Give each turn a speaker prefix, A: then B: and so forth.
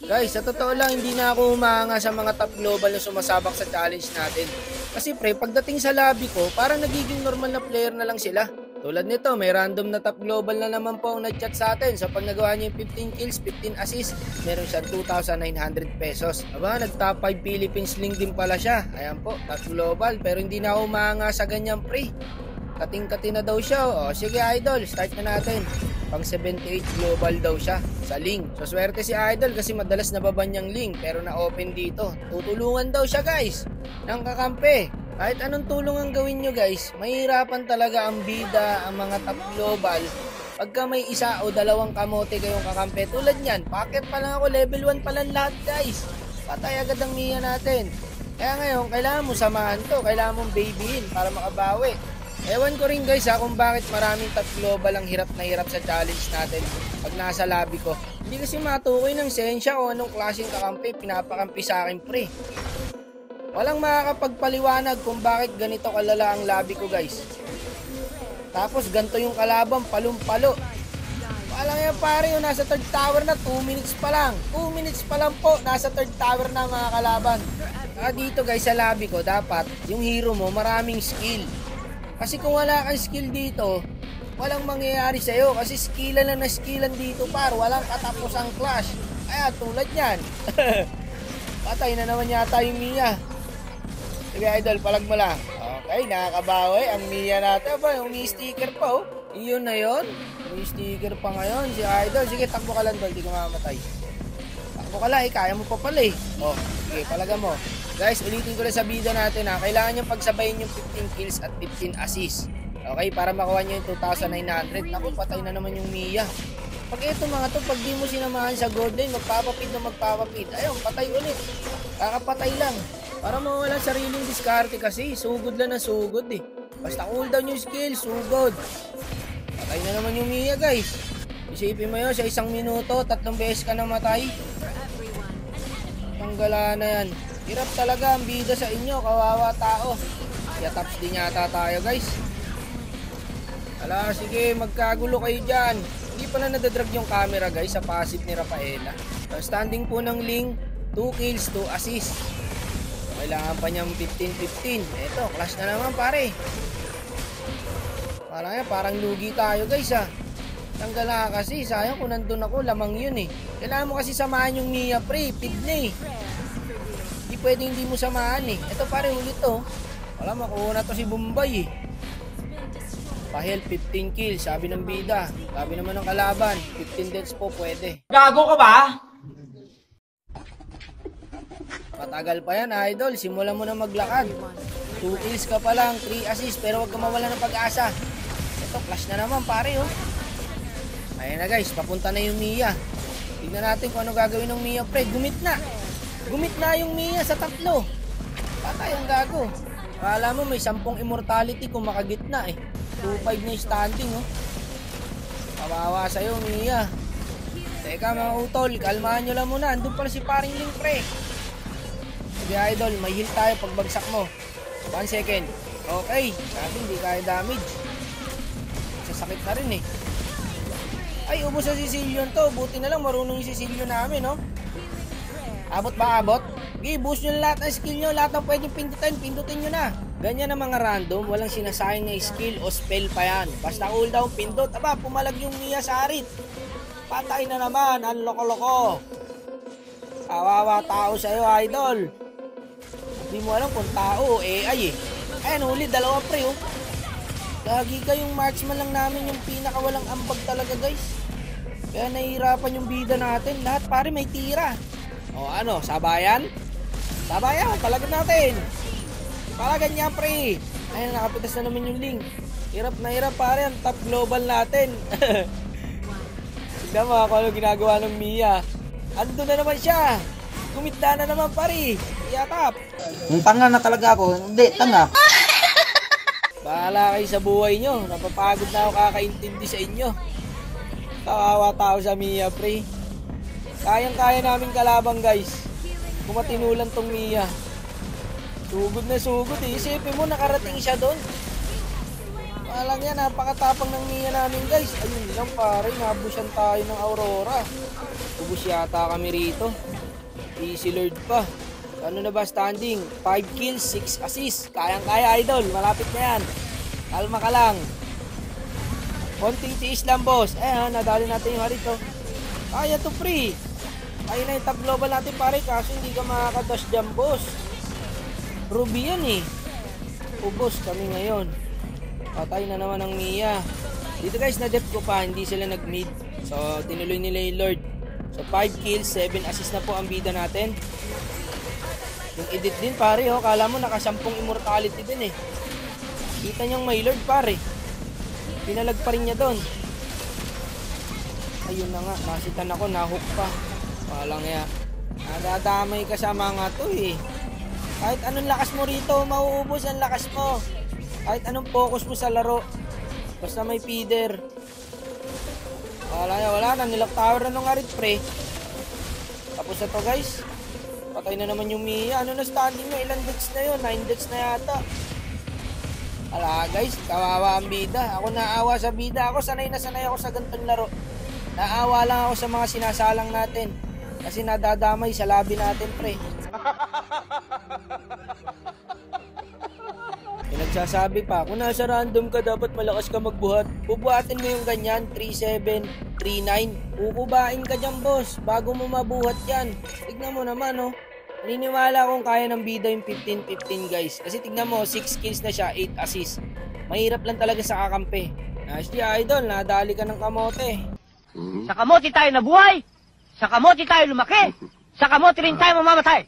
A: Guys, sa totoo lang, hindi na ako humanga sa mga top global na sumasabak sa challenge natin. Kasi pre, pagdating sa lobby ko, parang nagiging normal na player na lang sila. Tulad nito, may random na top global na naman po ang nag-chat sa atin. So pag nagawa niya yung 15 kills, 15 assists, meron siyang 2,900 pesos. Aba, nag-top 5 Philippines link din pala siya. Ayan po, top global. Pero hindi na ako humanga sa ganyan pre. Kating-kati na daw siya. O, sige idol, start na natin. Pang 78 global daw siya sa link. So swerte si idol kasi madalas nababan niyang link pero na-open dito. Tutulungan daw siya guys ng kakampi. Kahit anong tulong ang gawin nyo guys, mahirapan talaga ang bida, ang mga top global. Pagka may isa o dalawang kamote kayong kakampi, tulad niyan, packet pa lang ako, level 1 pa lang lahat guys. Patay agad ang Mia natin. Kaya ngayon, kailangan mo samahan to, kailangan mong babyin para makabawi. Ewan ko rin guys kung bakit maraming top global ang hirap na hirap sa challenge natin pag nasa lobby ko. Hindi kasi matukoy ng sensya o anong klaseng kakampi pinapakampi sa akin pre. Walang makakapagpaliwanag kung bakit ganito kalala ang lobby ko guys. Tapos ganito yung kalaban, palong-palo. Walang yan pare, yung nasa third tower na 2 minutes pa lang. 2 minutes pa lang po, nasa third tower na mga kalaban. Dito guys sa lobby ko, dapat yung hero mo maraming skill. Kasi kung wala kang skill dito, walang mangyayari sa'yo. Kasi skillan na skillan dito par, walang katapos ang clash. Kaya tulad yan. Patay na naman yata yung Mia. Sige idol, palag mo lang. Okay, nakakabawi ang Mia natin. Aba, yung Mia sticker pa oh. Iyon na yun. May sticker pa ngayon si idol. Sige, takbo ka lang dol, di ka mamatay. Takbo ka lang, kaya mo pa pala eh. Oh, sige, palaga mo. Guys, ulitin ko lang sa video natin ha. Kailangan nyo pagsabayin yung 15 kills at 15 assists. Okay, para makuha nyo yung 2,900. Naku, patay na naman yung Mia. Pag ito mga to, pag di mo sinamahan sa gold lane, magpapapid na magpapapid. Ayun, patay ulit. Kakapatay lang. Para mawala sariling diskarte kasi. Sugod lang na sugod eh. Basta cooldown yung skill, sugod. Patay na naman yung Mia guys. Isipin mo yun, sa 1 minuto, 3 beses ka namatay. Tanggala na yan. Hirap talaga ang bida sa inyo, kawawa tao. Kaya tops din yata tayo guys. Ala, sige, magkagulo kayo dyan. Hindi pala nadadrag yung camera guys sa passive ni Rafaela. Standing po ng Ling, 2 kills, 2 assists. Kailangan pa niyang 15-15. Eto, clash na naman pare. Parang lugi tayo guys ha. Tanggal na kasi, sayang kung nandun ako, lamang yun eh. Kailangan mo kasi samahan yung Mia pre, pid na eh. Hindi pwede hindi mo samahan eh. Ito pare, ulit to. Wala, makuha na to si Bombay eh. Pahel, 15 kills, sabi ng bida. Sabi naman ng kalaban, 15 deaths po pwede.
B: Gago ka ba?
A: Matagal pa yan idol, simulan mo na maglakad. 2 kills ka pa lang, 3 assists, pero wag ka mawala ng pag-asa. Ito, clash na naman pare oh. Ayan na guys, papunta na yung Mia. Tignan natin kung ano gagawin ng Mia pre. Gumit na yung Mia sa tatlo. Patay ang gago. Akala mo may 10 immortality kung makagitna eh. 2-5 na yung standing oh. Kawawa sa'yo Mia. Teka mga utol, kalmahan nyo lang muna. Andun pala si paring Ling pre. Sige idol, may heal tayo pagbagsak mo. 1 second. Okay, sabi hindi kaya damage. Sasakit na rin eh. Ay, ubos sa Sicilian to. Buti na lang marunong yung Sicilian namin, no? Abot ba abot? Okay, boost nyo lahat ng skill nyo. Lahat ng pwedeng pindutin nyo na. Ganyan ang mga random. Walang sinasayang na skill o spell pa yan. Basta cooldown, pindot. Aba, pumalag yung Mia sa arit. Patay na naman. Ang loko-loko. Kawawa tao sa'yo, idol. Hindi mo alam kung tao o AI eh. Ayan, ulit. Dalawa pre, oh. Lagi kayong marksman lang namin yung pinakawalang ambag talaga guys. Kaya nahihirapan yung bida natin. Lahat pare may tira. O ano, sabayan? Sabayan, palagad natin. Palagad niya pre. Ayun, nakapitas na naman yung Ling. Hirap na hirap pare, ang top global natin. Tignan mo kung ano ginagawa ng Mia. Ando na naman siya. Kumita na naman pare. Yatap.
B: Tanga na talaga ako. Hindi, tanga.
A: Bahala kayo sa buhay nyo. Napapagod na ako kakaintindi sa inyo. Kawawa tao sa Mia pre. Kayang-kaya namin kalabang guys. Kumatinulan tong Mia. Sugod na sugod eh. Isipin mo nakarating siya doon. Walang yan, napakatapang ng Mia namin guys. Ayun lang pare, nabusyan tayo ng Aurora. Ubus yata kami rito. Easy Lord pa. Ano na ba standing? 5 kills, 6 assists. Kayang-kaya, idol. Malapit na yan. Kalma ka lang. Konting tiis lang, boss. Nadali natin yung harito. Kaya to, pre. Kaya na yung top global natin, pare. Kaso hindi ka makakadash dyan, boss. Ruby yan eh. Ubos kami ngayon. Patay na naman ang Mia. Dito guys, na-dep ko pa. Hindi sila nag-mid. So, tinuloy nila yung Lord. So, 5 kills, 7 assists na po ang bida natin. Yung edit din, pare. Kala mo nakasampung immortality din eh. Kita niyang may Lord, pare. Pinalag pa rin niya doon. Ayun na nga. Nasitan ako. Nahook pa. Walang ya. Nadadamay ka sa mga to eh. Kahit anong lakas mo rito, mauubos ang lakas mo. Kahit anong focus mo sa laro. Basta may feeder. Wala na. Nilock tower na nung arit, pre. Tapos na to, guys. Patay na naman yung Mia. Ano na standing na? Ilan deaths na yun? 9 deaths na yata. Wala, guys. Kawawa ang bida. Ako naawa sa bida. Ako sanay ako sa ganitong laro. Naawa lang ako sa mga sinasalang natin. Kasi nadadamay sa labi natin, pre. Nagsasabi pa, kung nasa random ka dapat malakas ka magbuhat. Bubuhatin mo yung ganyan, 3-7, 3-9. Kukubain ka dyan, boss, bago mo mabuhat yan. Tignan mo naman, oh. Naniniwala akong kaya ng bida yung 15-15, guys. Kasi tignan mo, 6 kills na siya, 8 assists. Mahirap lang talaga sa kakampi. Nasty idol, nadali ka ng kamote.
C: Sa kamote tayo nabuhay. Sa kamote tayo lumaki. Sa kamote rin tayo mamamatay.